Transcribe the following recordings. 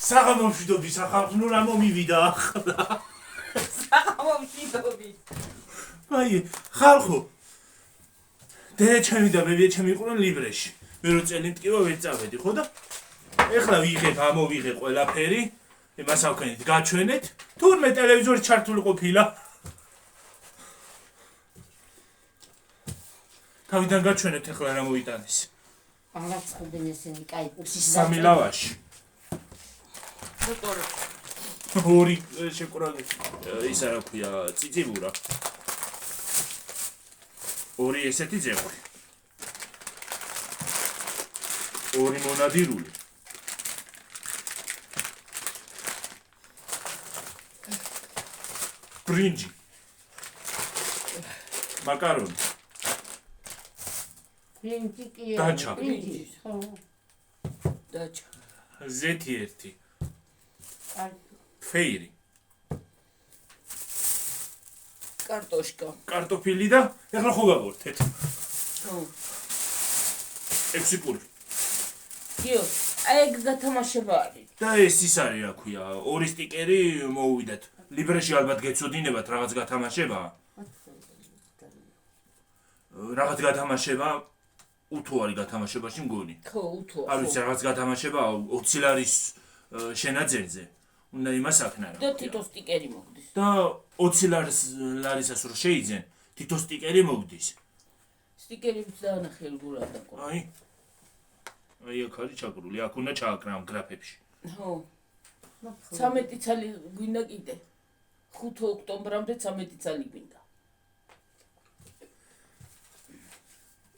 საღამომშვიდობის ახალ რა მომივიდა ახლა. საღამომშვიდობის. აი, ხალხო. ჩემი და ბებია ჩემი იყვნენ ლიბრეში. მე რო წელი მტკივა ვერ წავედი, ხო და? ეხლა ვიღებ, ამოვიღე ყველაფერი. იმას ავქენით, გაჩვენეთ. თურმე ტელევიზორი ჩართული ყოფილა. თავიდან გაჩვენეთ ეხლა რა მოიტანეს. აღარ წხდნენ ესენი, კაი, კურსის სამი ლავაში. ორი შეკურალი ის რა ქვია, ციციბურა. ორი ესეთი ძეყვი. ორი მონადირული. ბრინჯი. მაკარონი. ბრინჯი კი დაჩა. ბრინჯი, ხო. დაჩა. ზეთი ერთი. აი, ფეირი. კარტოშკა. კარტოფილი და ეხლა ხო გავორთეთ. ხო. 6 პური. იო, ეგ გათამაშება არის. და ეს ის არის, რა ქვია, ორი სტიკერი მოუვიდათ. ლიბრეში ალბათ გეცოდინებათ რაღაც გათამაშება. რაღაც გათამაშება უთო არის გათამაშებაში მგონი. ხო, უთო. არ ვიცი რაღაც გათამაშება 20 ლარის შენაძენზე. უნდა იმას აქნა რა. და თითო სტიკერი მოგდის. და 20 ლარისას რო შეიძენ, თითო სტიკერი მოგდის. სტიკერიც დაანახე გურა და ყო. აი აქ არის ჩაკრული, აქ უნდა ჩააკრა ამ გრაფებში. ხო. 13 წელი გვინდა კიდე. 5 ოქტომბრამდე 13 წელი გვინდა.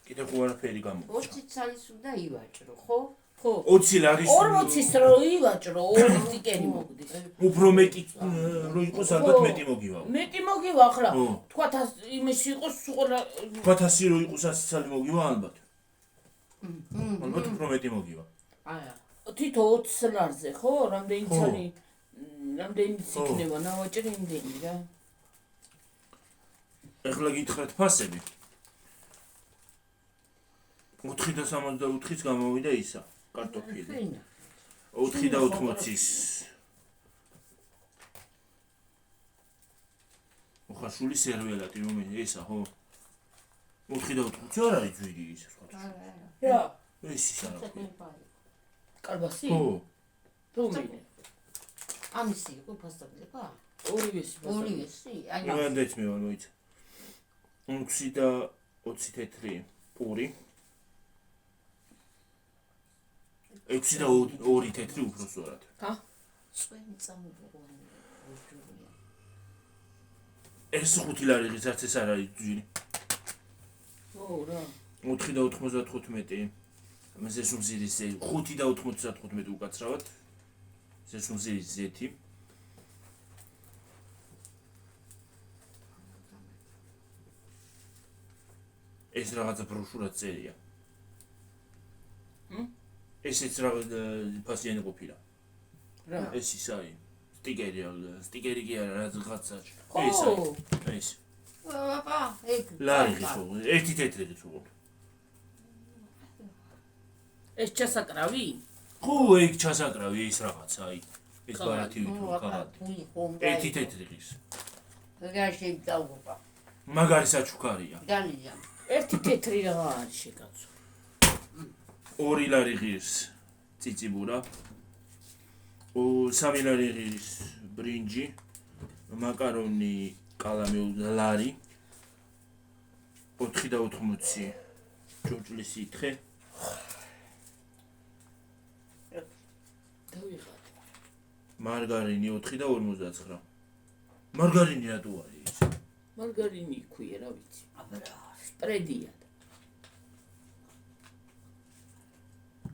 კიდე ხო არაფერი გამოჩა. 20 წლის უნდა ივაჭრო, ხო? ხო. 20 ლარის 40-ის რო ივაჭრო, ორი სტიკერი მოგდის. უფრო მეტი რო იყოს ალბათ მეტი მოგივა. მეტი მოგივა ახლა. ხო. თქვათ იმაში იყოს უყურა. თქვათ 100 რო იყოს 100 წელი მოგივა ალბათ. ალბათ უფრო მეტი მოგივა. არა. თითო 20 ლარზე, ხო? რამდენი წელი რამდენი იქნება ნავაჭრი იმდენი რა. ეხლა გითხრათ ფასები. 4.64-იც გამოვიდა ისა, კარტოფილი. 4.80-ის. მოხარშული სერველატი, ესა, ხო? 4.80-ი არ არის ძვირი ის სხვა. რა? ეს ის არა. კარბასი? ხო. რომელი? ამისი იყო ფასტაბლება? ორივესი. ორივესი? აი, იმანდეც მე მოიცა. 6.20 თეთრი პური. 6.2 თეთრი უფრო სწორად. ჰა? წვენი წამოვიყვანი. ეს 5 ლარიღიც არც ეს არ არის ძვირი. ო, რა. 4.95 ზესუმზირის 5.95 უკაცრავად ზესუმზირის ზეთი ეს რაღაცა ბროშურად წერია ესეც რაღაც ფასიანი ყოფილა რა? ეს ის არის სტიკერი კი არა რაღაცა ხო. ეს აბა, ეგ. ლარიღი ხო ერთი თეთრი ხო ეს ჩასაკრავი? ხო ეგ ჩასაკრავი ეს რაღაცა აი ეს ბარათი ვითო ქაღალდი ერთი თეთრი ღირს რა შეიძლება? მაგარი საჩუქარია განია. ერთი თეთრი რა არის შეკაცო. 2 ლარი ღირს ციციბურა 3 ლარი ღირს ბრინჯი მაკარონი კალამი ლარი 4.80 ჯოჯლის ითხე დავიღალე. მარგარინი 4.59 მარგარინი რატო არის ეს მარგარინი ქვია რა ვიცი. აბა, სპრედია.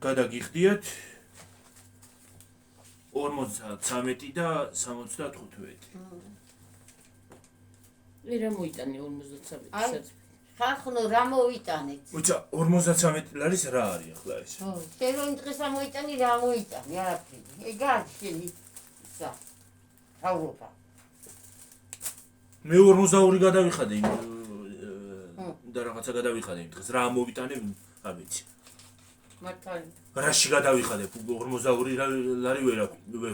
გადაგიხდიათ 53 და 75. რა მოიტანე 53 აი. საათი? ხახნო რა მოვიტანეთ? უცა 53 ლარის რა არის ახლა ეს? ხო, შენ რომ დღეს ამოიტანი რა მოიტანი? არაფერი. ეგ არის შენი ისა. თავრობა. მე 42 გადავიხადე იმ და რაღაცა გადავიხადე იმ დღეს რა მოვიტანე არ ვიცი. მართალი. რაში გადავიხადებ 52 ლარი ვერ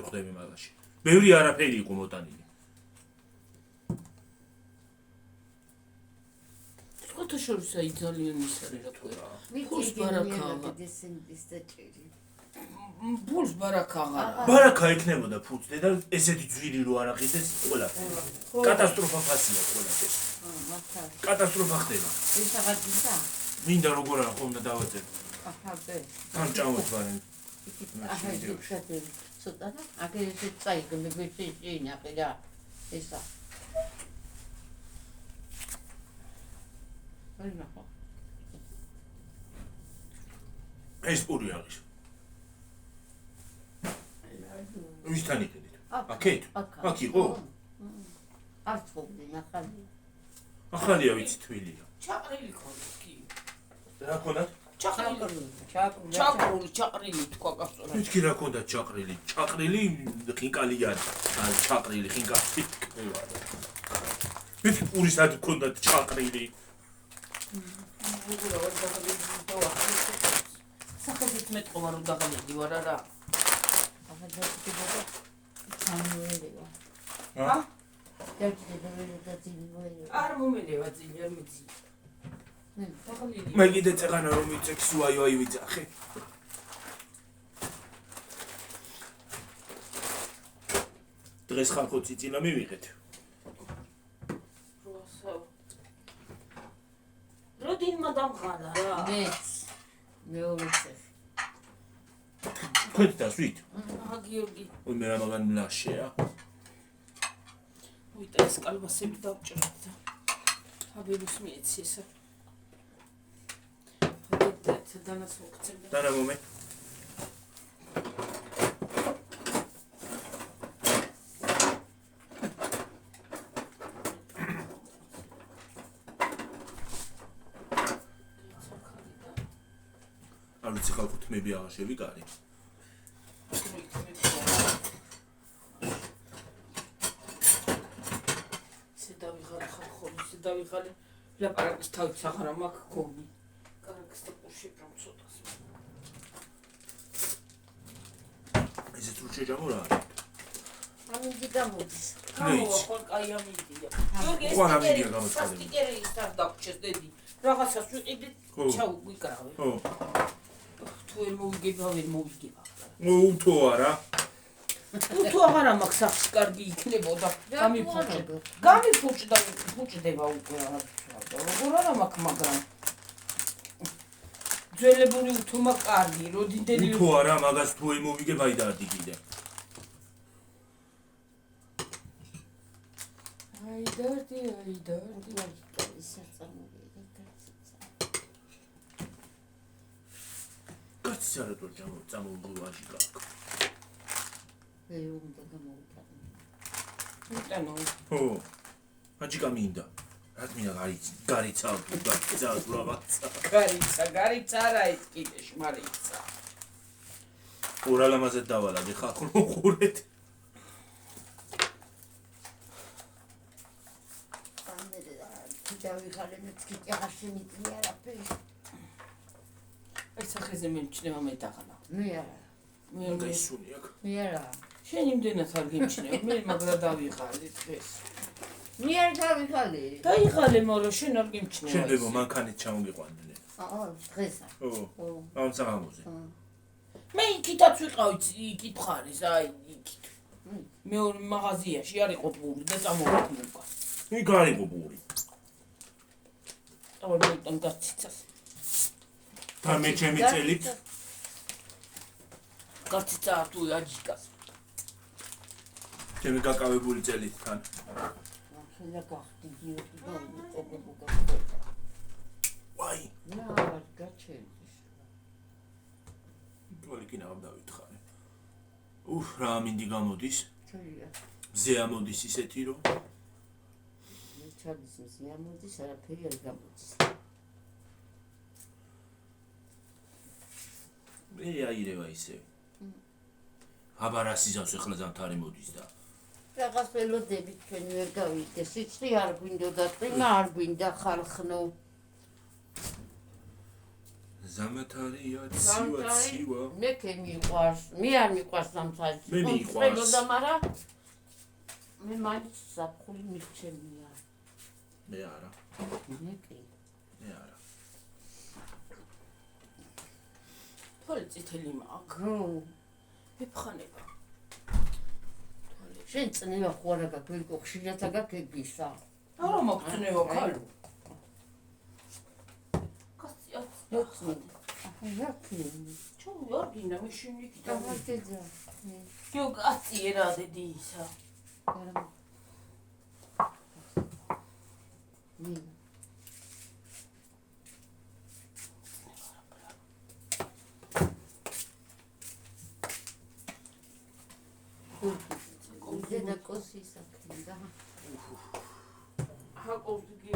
ხვდები მაგაში. ბევრი არაფერი იყო მოტანილი. ხოთა შორის აი ძალიან ის არის რა ქვია. მის ბარაქავა. დესენდის დაჭერი. ფულს ბარაქა აღარა. ბარაქა ექნებოდა ფუძე და ესეთი ძვირი რო არ აღიდეს ყველაფერი. კატასტროფა ფასია ყველაფერი. მართალი. კატასტროფა ხდება. ეს აღარ მინდა როგორ არა ხომ და დავაწერე. აჰაბე. ამ ჭამოთ ვარენ. აჰა ისეთი ცოტა და აგერ ესე წაიგე მე შეინა ყიდა ესა. აი ნახო. ეს პური არის. ვისთან იყიდით? აქეთ? აქ იყო? არც ყოფილი ნახალი. ახალია ვიცი თბილია. ჩაყრილი ხონდა კი. რა ქონდა? ჩაყრილი თქვა კაცო. მეთქი რა ქონდა ჩაყრილი? ჩაყრილი ხინკალი არის. არის ჩაყრილი ხინკალი. მეთქი პურის ად ქონდა ჩაყრილი. სახელით მეტყობა რომ დაღალები ვარ არა. ახლა დაიწყება სამუელია. ა? დაიწყება და ძინუელია. არ მომელევა ძილი არ მეძი. დაღალები. მე კიდე წეღანა რომ იწექს ვაი ვიძახე. დღეს ხალხო წიწილა მივიღეთ. როდინმა დამღადა რა. მეც მეორე წელი. თქვენ დასვით? აჰა გიორგი. ой მე რა მაგან მლაშეა. ვიტა ეს კალბასები დავჭრეთ და აბერუს მიეცი ესა. და დანაც მოგცემდა. დანა მომე. არ ვიცი ხალხო თმები აღარ შევიკარი. დავიღალე ხალხო, დავიღალე ლაპარაკის თავიც აღარა მაქვს გონი. კარაკს და ყურში რომ ცოტას. ესეც რო შეჯამო რა. ამინდი გამოდის. გამოვა ხო კაი ამინდია. გიორგი ხო, ამინდია გამოცხადებული. სტიკერი ის არ დაგვჭეს დედი. რაღაცას ვიყიდით, ჩავიკრავე. ხო. თუ ვერ მოვიგება, ვერ მოვიგება. უთო არა. თუ აღარა მაქვს სახში კარგი იქნებოდა. გამიფუჭდა, ფუჭდება უკვე რაღაცა. როგორ არა მაქვს, მაგრამ ძველებული უთომა კარგი, როდინდელი უთო არა, მაგას თუ ვერ მოვიგებ, აი დადი კიდე. აი დარდი, ისე წამოვიდა კაცი. კაცი არათო წამოვიდაში კაკ. მე უნდა გამოვიტანო. იტანო. ხო. აჯიკა მინდა. რაც მინდა გარიცა რაღაცა. გარიცა არა ეს კიდე შმარიცა. ორალამაზე დავალაგე ხალხო მოხურეთ. დავიღალე მეცკი აღაშენიტი არაფერი. ეს ახეზე მემჩნევა მე დაღალა. მე არა. მე გაისუნი აქ. მე არა. შენ იმდენად არ გემჩნევა, მე მაგრა დავიღალე დღეს. მე არ დავიღალე. დაიღალე, მაგრამ შენ არ გემჩნევა. შენ ბებო მანქანით ჩამოგიყვანდნენ. დღესა. ხო. ამ საღამოზე. მე იქითაც ვიყავით, იქით ხარეს, აი იქით. მეორე მაღაზიაში არ იყო პური და წამოვედი უკან. იქ არ იყო პური. ორიდან გაციცას. და მე ჩემი წელით გაციცა თუ აჯიკას. ჩემი გაკავებული წელით თან. ახლა გახდი გიორგი და უყურებდა. ვაი. რა გაჩერდი. თოალი კი ნამ დავითხარე. უფ რა მინდი გამოდის. ჩოია. მზე ამოდის ისეთი რომ მე ჩადის მზე ამოდის, არაფერი არ გამოდის. მე აირევა ისე. აბარასიზავს ახლა ზამთარი მოდის და რაღაც ველოდები თქვენ ვერ გავიდე. სიცხე არ გვინდოდა, წინა არ გვინდა ხალხნო. ზამათარია ცივა მე მიყვარს მე არ მიყვარს სამთარი მე მიყვარს და მაგრამ მე მაინც საფხული მირჩენია მე არა მე კი მე არა თოლი წითელი მაქვს მიფხანება შენ წნევა ხوارა გაგვირკო ხშირათა გაგებისა არა მოგწნევა ქალო Čo Jorgina, mi še nikdy Jo, gati je rade disa. Deda kosi sakni, da. Ha, kovdi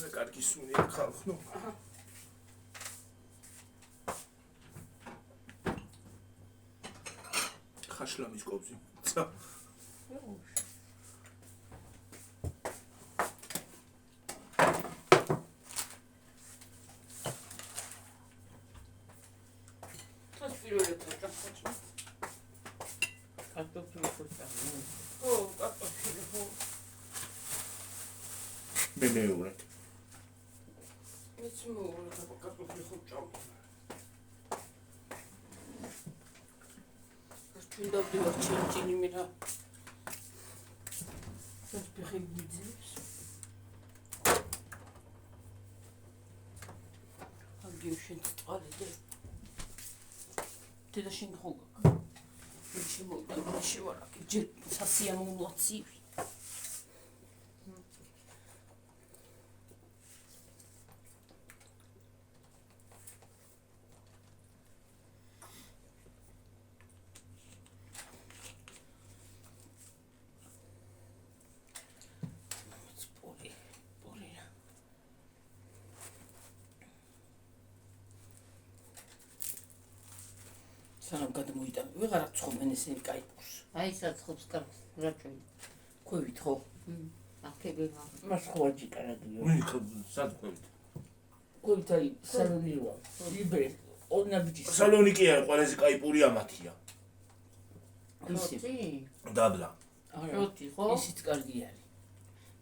მე კარგი სუნი ხალხო ხაშლამის კობზი ცა Tas პირველი წაჭახა. კარტოფილი ხოჭა. ო, კარტოფილი ხო. მე მეორე მეც მოუღლა კარტოფილი ხოჭა. ეს თუნდაბდივარ ჩინჩინი მირა. ეს ფეხი გიძებს. აგიო შენ წვალე და შენ ხოგა. შემოვიდა ჯერ სასიამოვნოა ცივი. სანამ გადმოიტან ვეღარ ცხობენ ესენი კაიპურს. აი საცხობს კარგს რაჭოი. ქვევით ხო? აკებება. მას ხوارჯი კარადიო. მე სად ყვებით ქვევით აი სალონიოა. იბერე ონაბიჯი. სალონიკი არის ყველაზე კაიპური ამათია ისე. დაბლა არა. როთი ხო? ისიც კარგი არის.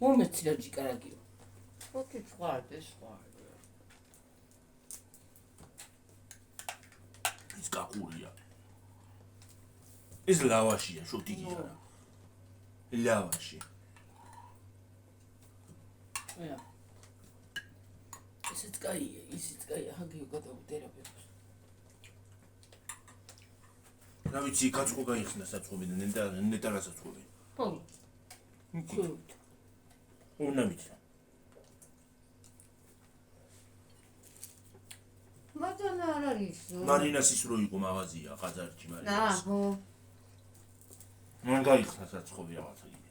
მომეცი რაჯი კარადიო. როთი ცხარდეს სხვა. ის კაკურია ეს ლავაშია შოტიკი არა ლავაში აია. ისიც კაია, ისიც კაია, ჰაგიო გადავდერაბებს. რა ვიცი კაცო გაიხსნა საწყობიდან ნეტა რასაწყობი ხო. ქვევით. უნავით მაგანა არ არის. მარინასის რო იყო მაღაზია ყაზარში მარინას აჰო. მან გაიხსნა საწყობი რაღაცა იგი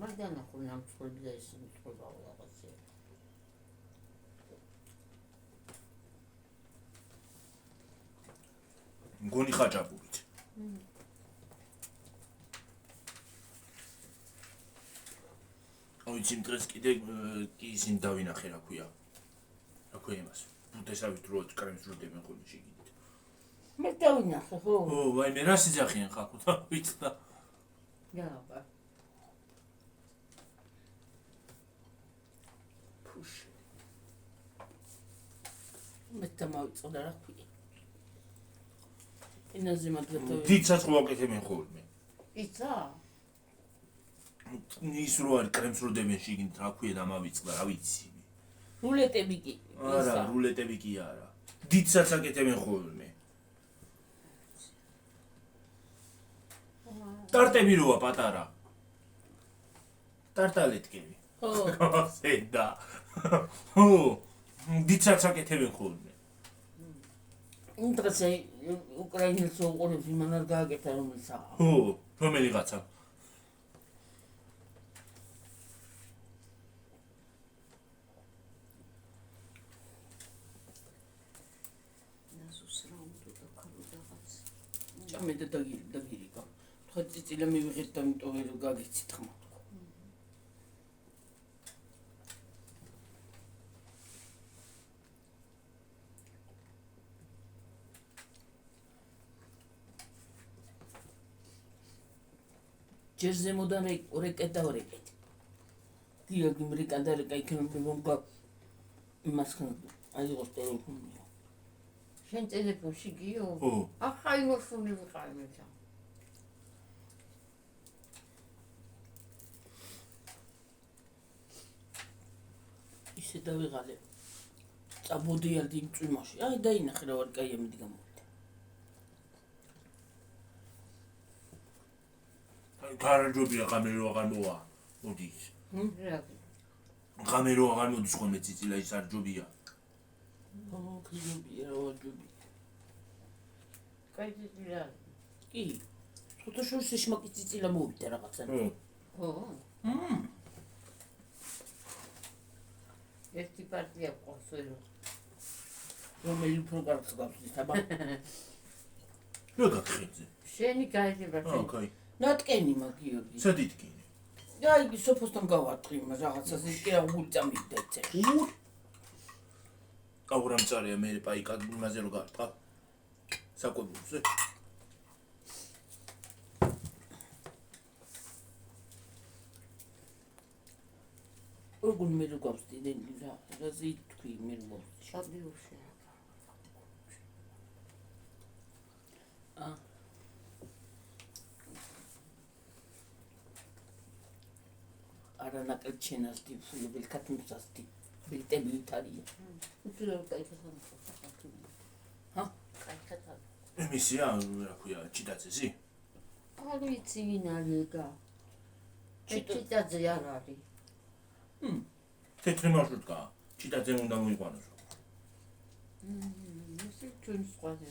მაგანა ხო ნამწყობი და ის მწყობა რაღაცა. მგონი ხაჭაპურით ვიცი იმ დღეს კიდე კი ისინი დავინახე რა ქვია იმას ბუდესავით რო კრემს რო დებენ ხოლმე შეგიდით მე დავინახე ხო? ო ვაი მე რას იძახიან ხალხო და ვიცდა გააბა. ფუშ. მე დამავიწყდა რა ქვია. ენაზე მაგათო დიდ საწყო აკეთებენ ხოლმე ისა? ის რო არის კრემს რო დებენ შეგიდით რა ქვია დამავიწყდა რა ვიცი რულეტები კი. არა რულეტები კი არა დიდ საწყს აკეთებენ ხოლმე ტარტები როა პატარა ტარტალეთკები ხო. გასედა ხო დიდ საწყს აკეთებენ ხოლმე იმ დღეს უკრაინელს უყურებს იმან არ გააკეთა რომელსაა. ხო რომელიღაცა ჭამე და დაგირიკა თქვა წიწილა მივიღეთ და იმიტომ რომ გაგეცით ხმა ჯერ ზემოდან რეკეთ და რეკეთ. დიოგი მრიკა და რეკა იქნება მომგა იმას ხან აი იყოს ტელეფონი. შენ ტელეფონში გიო? ო. ახლა იმოსული ვიყავ მეცა. ისე დავიღალე. წაბოდიალდი იმ წვიმაში. აი დაინახე რა ვარ კაი ამით გამოვიდა. გარაჯობია კამერო აღარ მოვა. მოდის. რა. კამერო აღარ მოდის ხოლმე ციცილა ის არ ჯობია. ქიჯობია რა ვარ ჯობია. კაი ციცილა. კი. ცოტა შორს ეშმაკი ციცილა მოვიდა რაღაცა. ო. მმ. ერთი პარტია ყოსვერო. რომელი უფრო კარგს გავხდის აბა. რა გაგხიძე? შენი გაიგება. ოკეი. ნატკენი მაგიოგი. სადითკინე. აი სოფოსთან გავარტყი იმას რაღაცას ის კი რა გულწა მიდეცე. აურამ წარია მე პაიკა იმაზე რო გარტყა. საკვებულზე. როგორ მე რო გავსდიდე რა ზი თქვი მე რო შაბიუში. არა ნაკრჩენასდი ფულობილ კატმუსასდი ბილტები ითარია. უცილო კაიხა. ჰა? კაიხა. მისია რა ქვია ჩიტაცესი? არ ვიცი ვინ არის ეგა. ჩიტაძე არ არის. თეთრი მარშრუტკა. ჩიტაძე უნდა მოიყვანოს. ისე ჩვენ სხვაზე.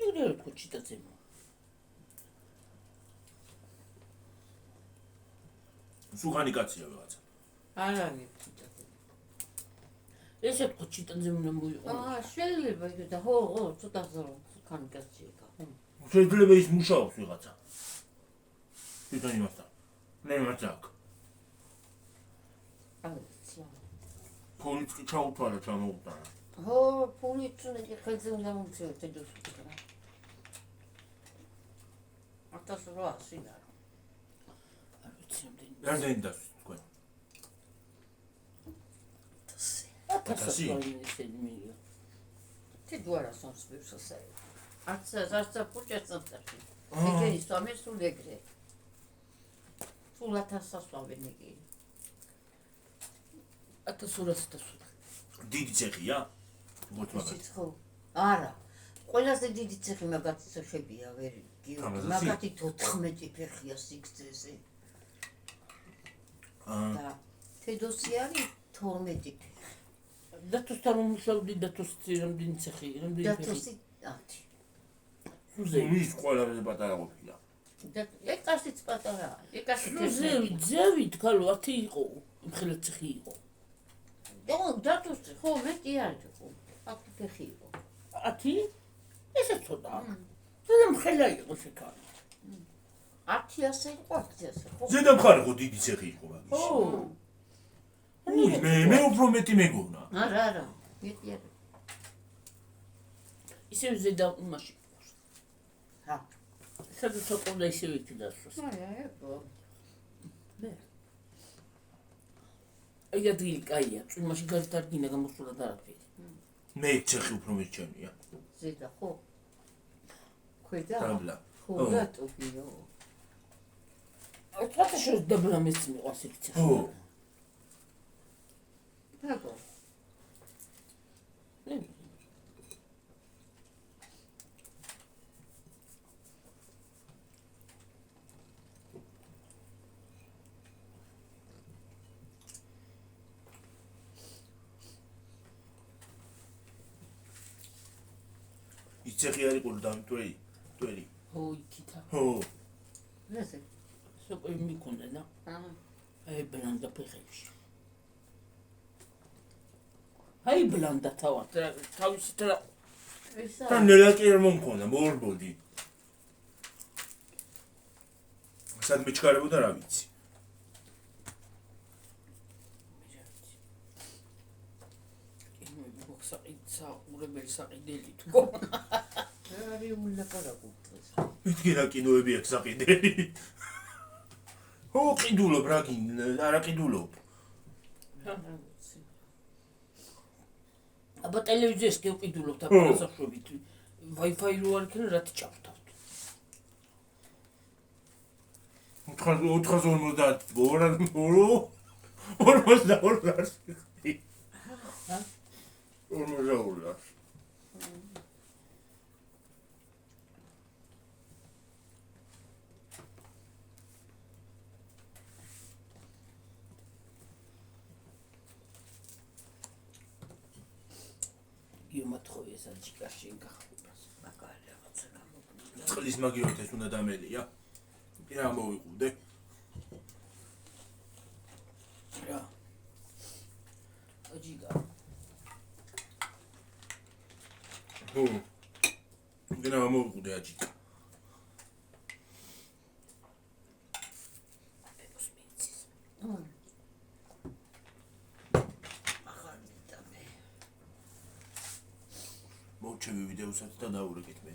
იგრე თქო ჩიტაძე. სუხანი კაცია რაღაცა. არ არის ჩიტაძე. ესე თქო ჩიტაძე უნდა მოიყვანოს. შეიძლება იქ და ხო ცოტა სუხანი კაცია. შეიძლება ის მუშაობს ვიღაცა. თვითონ იმასთან. მე მარცაკ. პოლიცი ჩაუთვალა ჩამოუტანა. ხო, პოლიცია ხელზე უნდა მომწევ თედოსი. 1800 და. არ ვიცი ამდენი. რამდენი დასვით თქვენ? 1000 ისე მიიღო. Ты дуара сон спившася. Арца пучацантарში. ეგერი სვამე სულ ეგრე. სულ 1000 სვამენიგი. 1200. დიდი ცეხია? როგორც მაგას. ისიც ხო. არა. ყველაზე დიდი ცეხი მაგაცშებია ვერ გიორგი. მაგათი 14 ფეხია სიგრძეზე. და თედოსი არის 12 ფეხი. დათოსთან მომუშავდი დათოსი რამდენი ცეხი, რამდენი ფეხი? დათოსი 10. ის ყველაზე პატარა ყოფილა. ეკასიც პატარაა. ეკასიც ზევით ქალო 10 იყო, მხოლოდ ცეხი იყო. დათოსი ხო მეტი არის ხო. 10 ფეხი იყო. 10? ესე ცოტა. ზედა მხელა იყო შეკარი. 10 ასე იყო, 10 ასე ხო. ზედა მხარე ხო დიდი ცეხი იყო მაგის. ო. მე უფრო მეტი მეგონა. არა. მეტი არის. ისე ზედა იმაში. ჰა. სადაც სოკონდა ისე ვიქდა სოს. აიებო. აი ადგილი კაია, წვიმაში გადარგინა გამოსულა და არაფერი. მე ცეხი უფრო მეჩემია. ზედა ხო. ქვედა. დაბლა. ხო, რატოიო. ცოტა შორს დაბლა მეც მიყვარს იქ ცეხი. ო. ბაგო. ცეხი არის ყურდან ტველი. ო იქითა. ო. რაზე? სოკო მიქონდა და აი ბლანდა ფეხებში. აი ბლანდა თავისით რა და ნელაკი არ მომქონდა, მორბოდი. სად მეჩქარებოდა რა ვიცი. საყიდელი თქო. სერიოზული ლაპარაკობ დღეს. მეთქი რა კინოები აქვს საყიდელი. ო ყიდულობ რა არა ყიდულობ. აბა ტელევიზიას გევყიდულობთ აპარატსაშვებით. Wi-Fi რო არ იქნება რა თჭავთავთ. 450 $42. ჰა? 42. გიომათხოვე ეს აჯიკაში გახურებას. მაგარი რაღაცა გამოგნია. წყლის მაგიოთ ეს უნდა დამელია. რა მოვიყუდე? რა. აჯიკა. ო. გენა მოვიყუდე აჯიკა. მოვჩევი ვიდეოსაც და დავურეკეთ მე.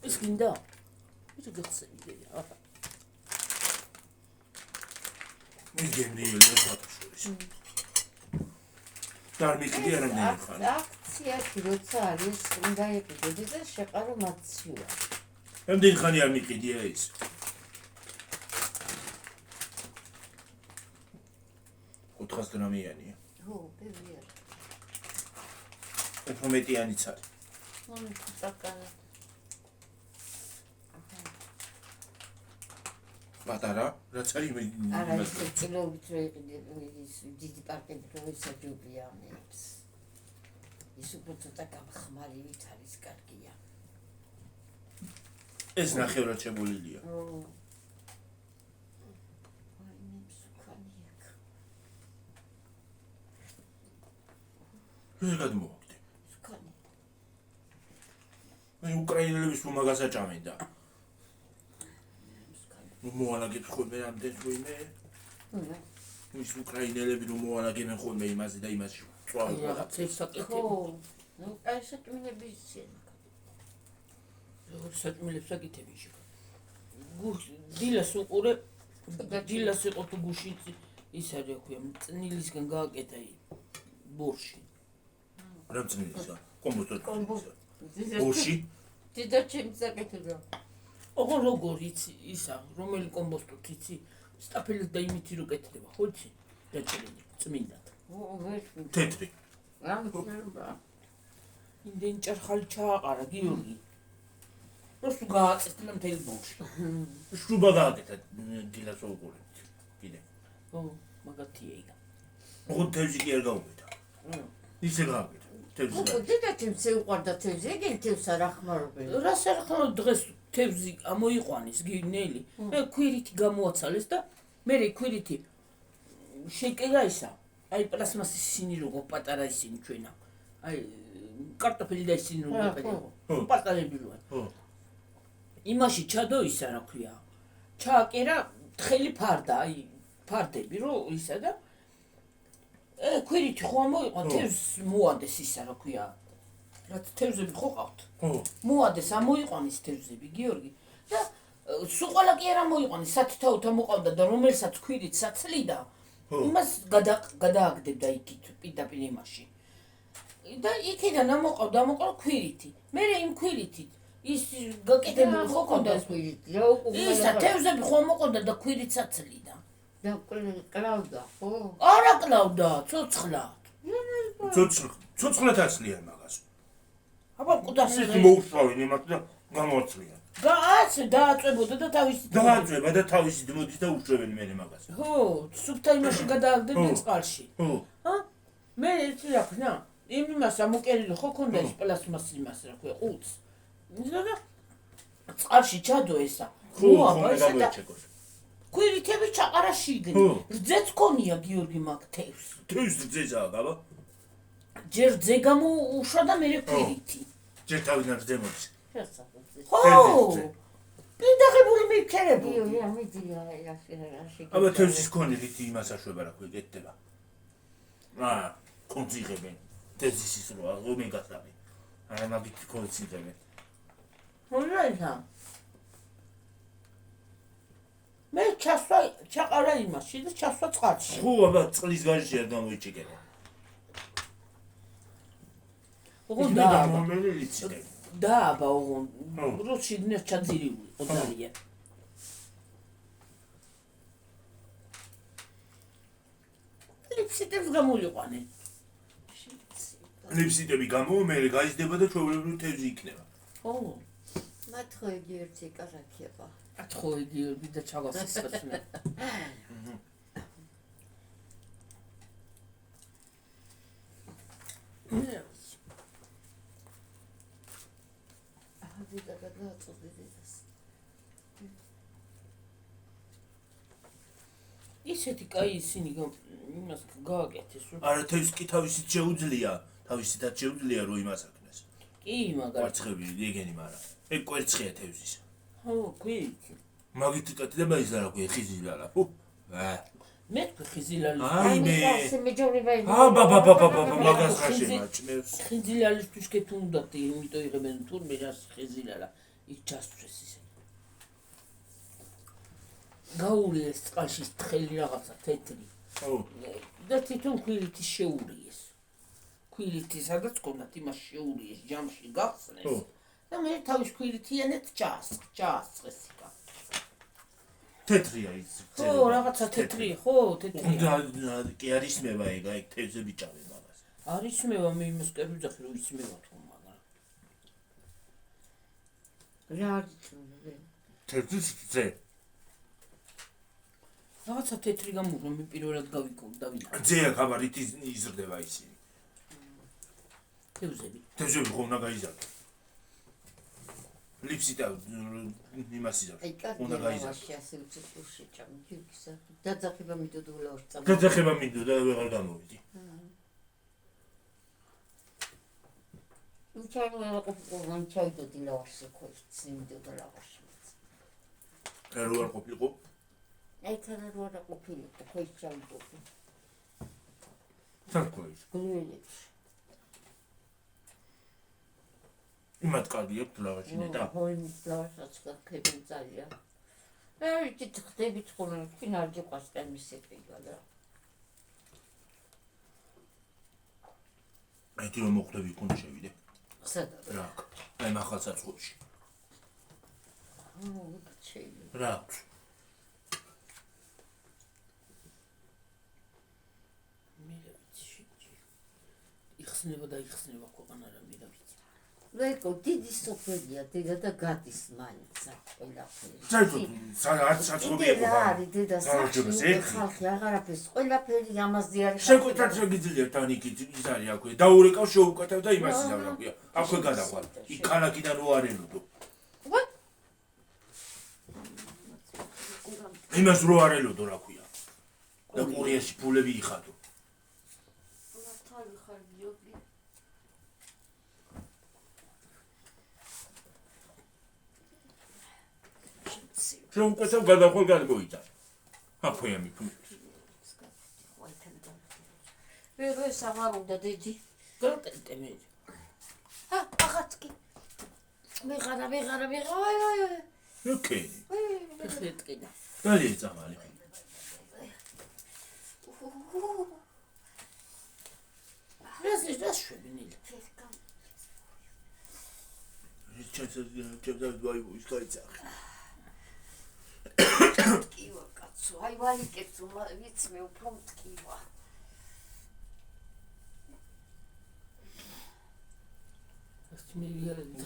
ეს გინდა? ის გახსენია. მე გემრიელია ფოტოშოპში. და არ მიყიდი არამდენი ხარ. აქციაში როცა არის უნდა ეპიზოდი და შეყარო მათცივა. რამდენი ხანი არ მიყიდია ის? ოთხას გრამიანია. ხო, ბევრი არის. უფრო მეტიანიც არის. საკანა. პატარა, რაც არის მე. არა, ის კილოებით რო იყიდი ის დიდი პარკები რო ისაჯობია ამებს. ის უფრო ცოტა გამხმარივით არის კარგია. ეს ნახევრად შემოლილია. ეს გადმოვაგდე. სკანი. მე უკრაინელების რომ მაგას აჭამენ და. მოალაგებს ხოლმე რამდენს ვინმე? ის უკრაინელები რომ მოალაგებენ ხოლმე იმაზე და იმაში. რაღაც ეს საკითხი. ხო. ნუ აი საჭმელები ისენა. როგორ საჭმელებს საკითხები შეგა. დილას უყურე დილას იყო თუ გუში ის არის ხო წნილისგან გააკეთა ბორში. რა წნილისა? კომბოსტო. კომბოსტო. ბორში? დიდა ჩემს საკითხია. ოღონ როგორ იცი ისა რომელი კომბოსტოთ იცი სტაფილით და იმითი რო კეთდება ხო იცი დაჭერილი წმინდად თეთრი იმდენ ჭარხალი ჩააყარა გიორგი просто გააწესტილა მთელი ბორში შუბა გააკეთა დილას უყურებთ კიდე ო მაგათია იქ ოღონდ თევზი კი არ გაუკეთა ისე გააკეთა თევზი დიდა ჩემს უყვარდა თევზი ეგენ თევზს არ ახმარობენ რა საერთოდ დღეს თევზი ამოიყვანის გინელი მე ქვირითი გამოაცალეს და მე ქვირითი შეკერა ისა აი პლასმასის ისინი როგორ პატარა ისინი ჩვენა აი კარტოფილი და ისინი როგორ პატარები როა იმაში ჩადო ისა რა ქვია ჩააკერა თხელი ფარდა აი ფარდები რო ისა და ქვირითი ხო ამოიყვან თევზს მოადეს ისა რა ქვია რაც თევზები ხო ყავთ მოადეს ამოიყვანის თევზები გიორგი და სულ ყველა კი არ ამოიყვანის სათითაოთ ამოყავდა და რომელსაც ქვირით საცლიდა იმას გადააგდებდა იქით პირდაპირ იმაში და იქიდან ამოყავდა ქვირითი მე იმ ქვირითით ის გაკეთებული ხო ქონდა ქვირითი ისა თევზები ხო ამოყავდა და ქვირით საცლიდა და კლავდა ხო არა კლავდა ცოცხლად ცოცხლად აცლიან მაგას აბა ყუდას ისეთი მოუწავენ იმათ და გამოაცლიან გააცე დააწვებოდა და თავისი დააწვება და თავისი მოდის და უწევენ მე მაგას ხო სუფთა იმაში გადააგდებდნენ წყალში ხო მე ერთი რა ქნა იმას ამოკერილი ხო ქონდა ის პლასმასი იმას რა ქვია ყუთს და წყალში ჩადო ესა მოაბა ესა და ქვირითები ჩაყარა შიგნით რძეც ქონია გიორგი მაგ თევს რძეცაა გაბა ჯერ რძე გამოუშვა და მე ქვირითი ჯერ თავიდან რძე მოდის ხო პირდაღებული მიქერებული აბა თევზის ქონილით იმას აშვება რა ქვია გეტდება კონძიღებენ თეზის ის როა ომეგასამი არა მაგით ქორციდები მოლაისა მე ჩასვა ჩაყარა იმაში და ჩასვა წყალში ხო აბა წყლის გარშე არ გამოიჩეკება ოღონდ და და მომელიც და აბა ოღონდ როჩი დინეს ჩაძირიული ოდარია ლიფსიტებს გამოვიყვანე ლიფსიტები გამო მე გაიზრდება და ჩვეულებრივ თევზი იქნება ო მათხვეგი ერთი კარაქება ათხოვეგი და ჩავასისხებს მე ვიდა გადაწყვეტილებას ისეთი კაი ისინი იმას გააკეთეს რომ არა თევზს კი თავისით შეუძლია რომ იმას აკნეს კი მაგარ კვერცხები ეგენი მაგრამ ეგ კვერცხია თევზის ხო კი მაგით კეთდება ის არა ქვია ხიზილა ხო მე ხიზილალი აი მე ასე მეჯოვრება აბა მაგას რა შემაჭმევს ხიზილალისთვის კეთუნდათ იმიტომ იღებენ თურმე რას ხიზილალა იქ ჩასწრეს ისე გაურიეს წყალში თხელი რაღაცა თეთრი ხო და თვითონ ქვილითი შეურიეს ქვილითი სადაც კონდათ იმას შეურიეს ჯამში გახსნეს და მე თავის ქვილითიანეთ ჩაასწრეს იქა თეთრია ის ხო რაღაცა თეთრი ხო თეთრი და კი არის მევა ეგ აი თევზები ჭამე მაგას არის მევა მე იმას კი ვიძახი რომ იცმევა თქო მაგრამ რა არის თევზის ზე რაღაცა თეთრი გამოვიდა მე პირველად გავიკო დავიდა ძეა ხაბარით იზრდება ისინი თევზები ხო უნდა გაიზარდო ლიფსიტა იმას იზარდო უნდა გაიზარდო ასე უცებ შეჭამ ჯიქისა დაძახება მიდოდულა ორწამ დაძახება მინდოდა და ვეღარ გამოვიდი უჩარო ყופყო ჩაიდოდი ლავაში ქოც მიდოდა ლავაში რა არ ყოფილიყო აი თან რა ყოფილიყო ქოც ჩაიდოდი თარკოი გულებს იმათ კარგი აქვს ლავაში ნეტა ხო იმის ლავაშიც გაქებენ ძალიან მე ვიცი ხდებით ხოლმე თქვენ არ გიყვარს კემისები და აი თუ მოხდები კონ შევიდე სადაც რა აი მახალსაც ხუში შეიძლება რა მე ვიცი იხსნება და იხსნება ქვეყანა რა მე ვიცი ვეკო დიდი სოფელია დედა და გადის მაინც ყველაფერი საერთოდ არც საწყობია რა არის დედა სახში ხალხი აღარაფერს ყველაფერი ამაზე არის შეკუთრად შეგიძლია თანიკი ის არის აქვე დაურეკავ შეუკათავ და იმას იზარ რა ქვია აქვე გადაყვარ იქ ქალაქიდან რო არელოდო იმას რო არელოდო რა ქვია და ყურიაში ფულები იხადო შეუკათავ გადაყვარ გადმოიდა აქვეა მიფული ვერე სამარუდა დედი გროტენტე მე აღაცკი ვეღარა ოკეი ფეხეთკინა დალია წამალი რას შვებინილი ჩემს ვაიბუის გაიცახე კივა კაცო აი ვალიკებს ვიცმე უფრო მткиვა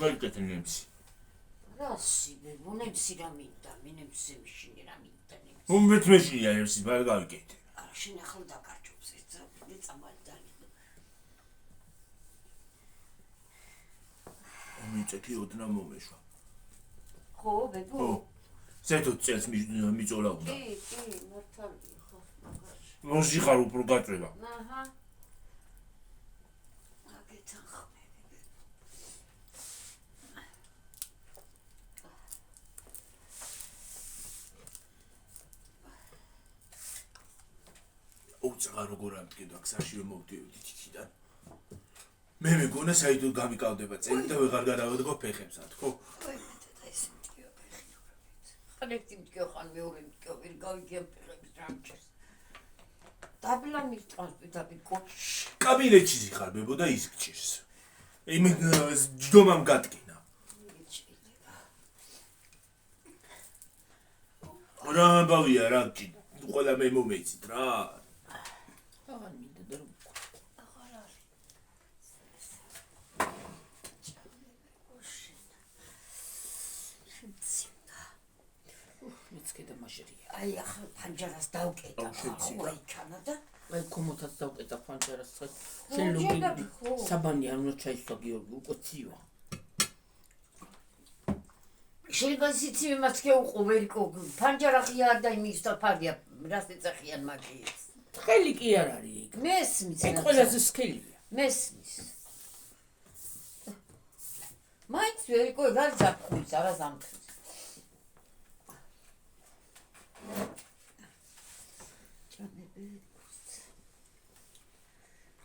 გაიკეთენემსი რასი მონემსი რა მინდა მინემსი მიშინი რა მინდა უმეთ მეშინია ემსი მაგ გავიკეთე შენ ახლა დაგარჯობს ეს წამალი დალი მიწეთი ოდნა მომეშვა ხო ბებო ზეთო წელს მიწოლა უნდა კი მართალია ხო მაგაში მოსი ხარ უფრო გაწევა აჰა აგეცახ უცღა როგორ ამტკი და ქსაშიო მოვდივდი თითიდან მე მეგონა საერთოდ გამიკავდება წელი და ვეღარ გადავედგო ფეხებსად, ხო? ხანეთი მტკიო ხან მეორე მტკიო ვერ გავიგებ ფეხების რამჭერს. დაბლა მისწავს პირდაპირ კოჩში. კაბინეტში ზიხარბებო და ის გჭირს. იმ ჯდომამ გატკინა. რა ამბავია რა გჭირდა? ყველა მე მომეცით რა. აღარ მინდა და რომ აღარ არის. მეცქე და მაჟერია. აი ახლა ფანჯარას დავკეტა. აი ჩანა და აი კომოთაც დავკეტა ფანჯარას. შენ ლუგი საბანი არ უნდა ჩაისვა გიორგი უკვე ცივა. შეიძლება სიცივე მას შეუყო ვერიკო ფანჯარა ღია და იმის და ფარია რას ეცახიან მაგიებს. თხელი კი არ არის იქ. მესმის ეგ ყველაზე სქელია. მესმის. მაინც ვერიკო გარ ზაფხულის არა ზამთრის.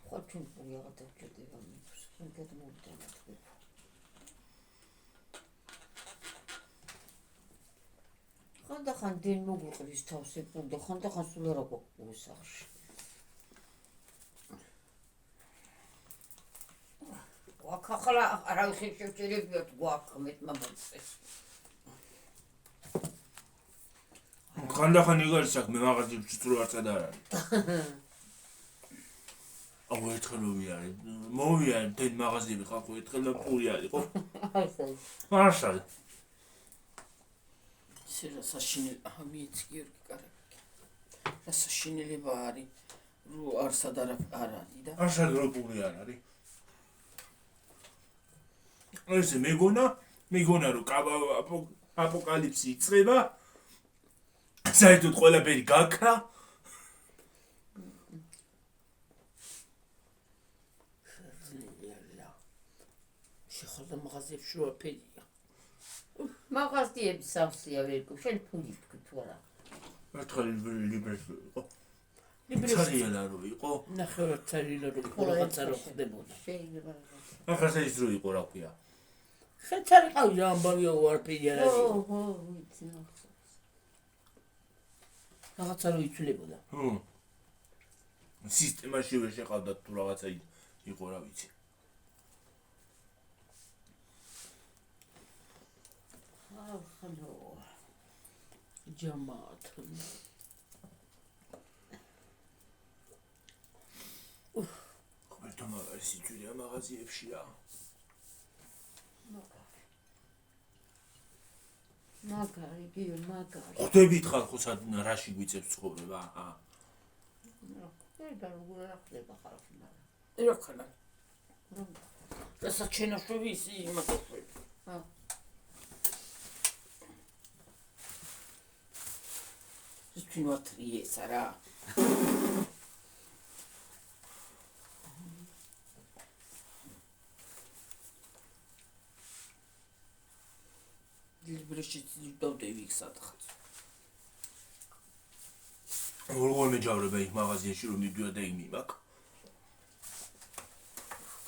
ხოჩენ პური აღარ დაჭდება მის. ხენკეთ მომდენა თქვი. ხანდახან დენ მოგვიყრის თავს ეპუნდა, ხანდახან სულ არა გვაქვს სახში. ვაკახლა არავის შევჭერებიათ გვაქვს მეტმა მომწეს. ხანდახან იგარი საქმე მაღაზიაში თუ არც არ არის. აუ ერთხელ მოვიარე დენ მაღაზიები ხალხო ერთხელ და პური არის ხო? არსად. საშინელი ამიეც გიორგი კარგი. რა საშინელება არის რო არსად არ არის და არსად რო პური არ არის. ესე მეგონა რომ აპოკალიფსი იწყება. საერთოდ ყველაფერი გაქრა. შეხოდა მაღაზიებში რო აფერია. მაღაზიები სავსეა ვერიკო, შენ ფული თქვი თუ არა. ერთხელ ლიბრესო იყო. ლიბრესო ცარიელა რო იყო. ნახევრად ცარიელა რო რაღაცა რო ხდებოდა. შეიძლება. ახლა ის რო იყო რა ქვია. შენ წარიყავი რა ამბავია უარფერი არ არის. ო, ვიცი ნახე. რაღაცა რო იცვლებოდა. სისტემაში ვერ შეყავდა თუ რაღაცა იყო რა ვიცი. ახლა ჯამათ. ყოველთვის მაგარი სიძვირია მაღაზიებში რა. მაგარი გიო მაგარი. ხვდებით ხალხო სად რაში გვიწევს ცხოვრება, აჰა. და როგორ ახდება ხალხი მაგრამ. რა ქალა. და საჩენოშვები ისი იმათოშვები. ის თვინვათრიეს არა. ლიბრეში დავდევი იქ სადღაც. როგორ მეჯავრება იქ მაღაზიაში რომ მიდიოდა და იმი მაქვს.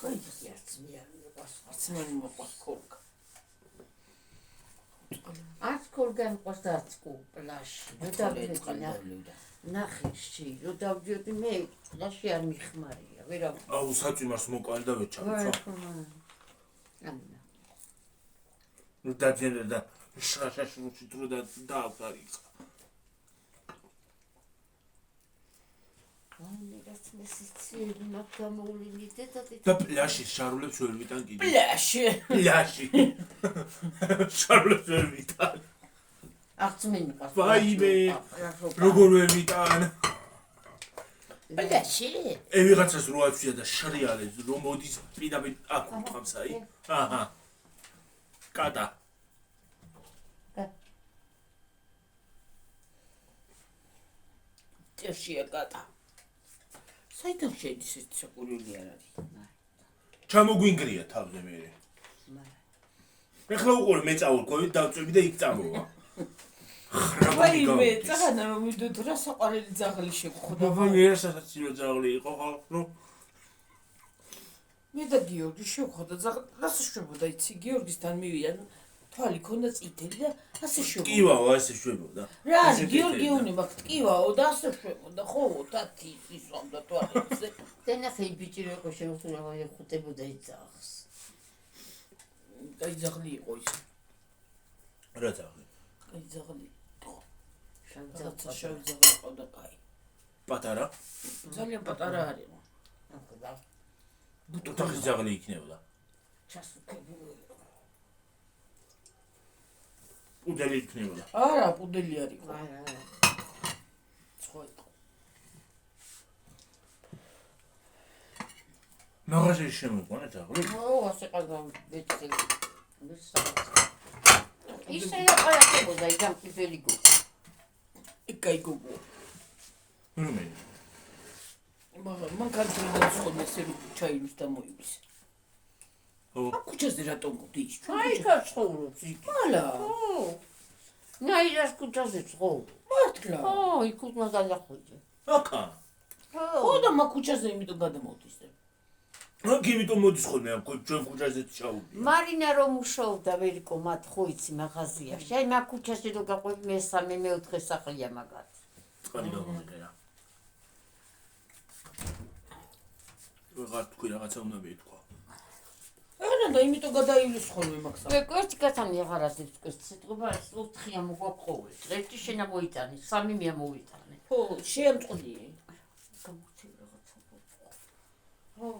კაი არც მე არ მიყვარს. არც მე მოყვარს კოლკა. არც კოლგან ყავს და არც პლაჟში. რო დავდიოდი ნახეში, რო დავდიოდი მე პლაჟში არ მიხმარია. ვერა აუ საწვიმარს მოყარი და ვეჩავი ხო? ნუ დაძენა და შაშაშუში თუ და აღარიხა. აი რაც მესიცი მაგამოვლინი და პლაჟში შარულებს ვერ ვიტან კიდე. პლაჟში. შარულებს ვერ ვიტან. არც მე მიყვარს. ვაიმე. როგორ ვერ ვიტან? პლაჟში? ვიღაცას რო აცვია და შრიალებს რომ მოდის პირდაპირ აქ უთქვამს აი. აჰა. კატა. წერშია კატა. საიდან შედის ეს საკურვილი არ არის? ჩამოგვინგრია თავზე მე. ეხლა უყურე მე წავურქოვით დავწვევი და იქ წამოვა. ვაიმე, წაღანა რომ მიდოდ რა საყვარელი ძაღლი შეგხვდა. ბაბა მიერსაც ძაღლი იყო ხალხო. მე და გიორგი შევხვდა ასე შვებოდა იცი გიორგისთან მივიდა თვალი ქონდა წითელი და ასე შვებოდა ტკივაო ასე შვებოდა რა გიორგი უნება ტკივაო და ასე შვებოდა ხო თათი ისვამდა თვალებზე დენახე ბიჭი რო იყო შემოსულა ხუტებოდა იძახს აი ძაღლი იყო ის რა ძაღლი აი ძაღლი შავ შავი ძაღლი ყავდა კაი პატარა ძალიან პატარა არის ახლა ოთახის ძაღლი იქნებოდა ჩასუკებული პუდელი იქნებოდა არა პუდელი არის არა სხვა იყო მაღაზიაში შემოიყვანა ძაღლი ო ასე ყავდა ბიჭი ისე აყარებოდა ის გამყიდველი გო ეკაი გოგო რომელი მან კანტრიდან ხოლმე ესე ჩაივის და მოივის ო ქუჩაზე რატომ მოდი ის აი კაცხოვრობს იქ მალა ო ნაირას კუჩაზე ცხოვრობს მართლა ო იქ უნდა გადახვიდე აკა ხო და მაგ ქუჩაზე იმიტომ გადამოდის და აქ იმიტომ მოდის ხოლმე ამ ჩვენ ქუჩაზეც ჩაუდი მარინა რომ მუშაობდა ვერიკო მათ ხო იცი მაღაზიაში აი მაგ ქუჩაზე რო გაყვები მესამე მეოთხე სახლია მაგათ წყალი გამომიყარა ვეღარ თქვი რაღაცა უნდა მეთქვა არა და იმიტომ გადაივლის ხოლმე მაგსა მე კოჭი კაცანი აღარ ასებს კოს სიტყვა ეს 4-ია მოგვაყოვე ერთი შენა მოიტანე 3 მე მოიტანე ხო შეამწყდი გამოგცე რაღაცა ხო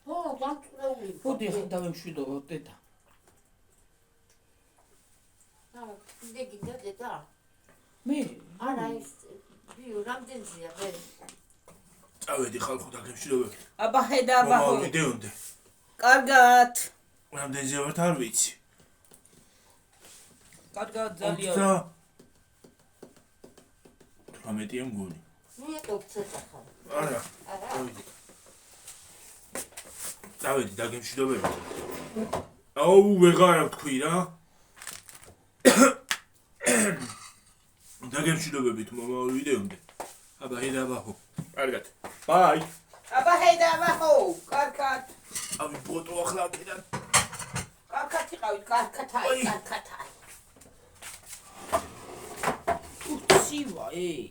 ხო დამწრეული ხოდი ახლა დავემშვიდობ დედა არა დეგი დედა მე არა ის ბიო რამდენზეა მე წავედი ხალხო დაგემშვიდობებ აბა ხედა აბა ხო ვიდეონდე კარგად რამდენზე ვართ არ ვიცი კარგად ძალიან 18-ია მგონი მე კოცეთა ხარ არა წავედი დაგემშვიდობებ აუ ვეღარ ვთქვი რა დაგემშვიდობებით მომავალ ვიდეომდე აბა ხედა აბა ხო კარგად ბაი აბა ხედა აბა ხო კარგად ავი ფოტო ახლა აქედან კარგად იყავით კარგად აი კარგად აი უცი ვა აი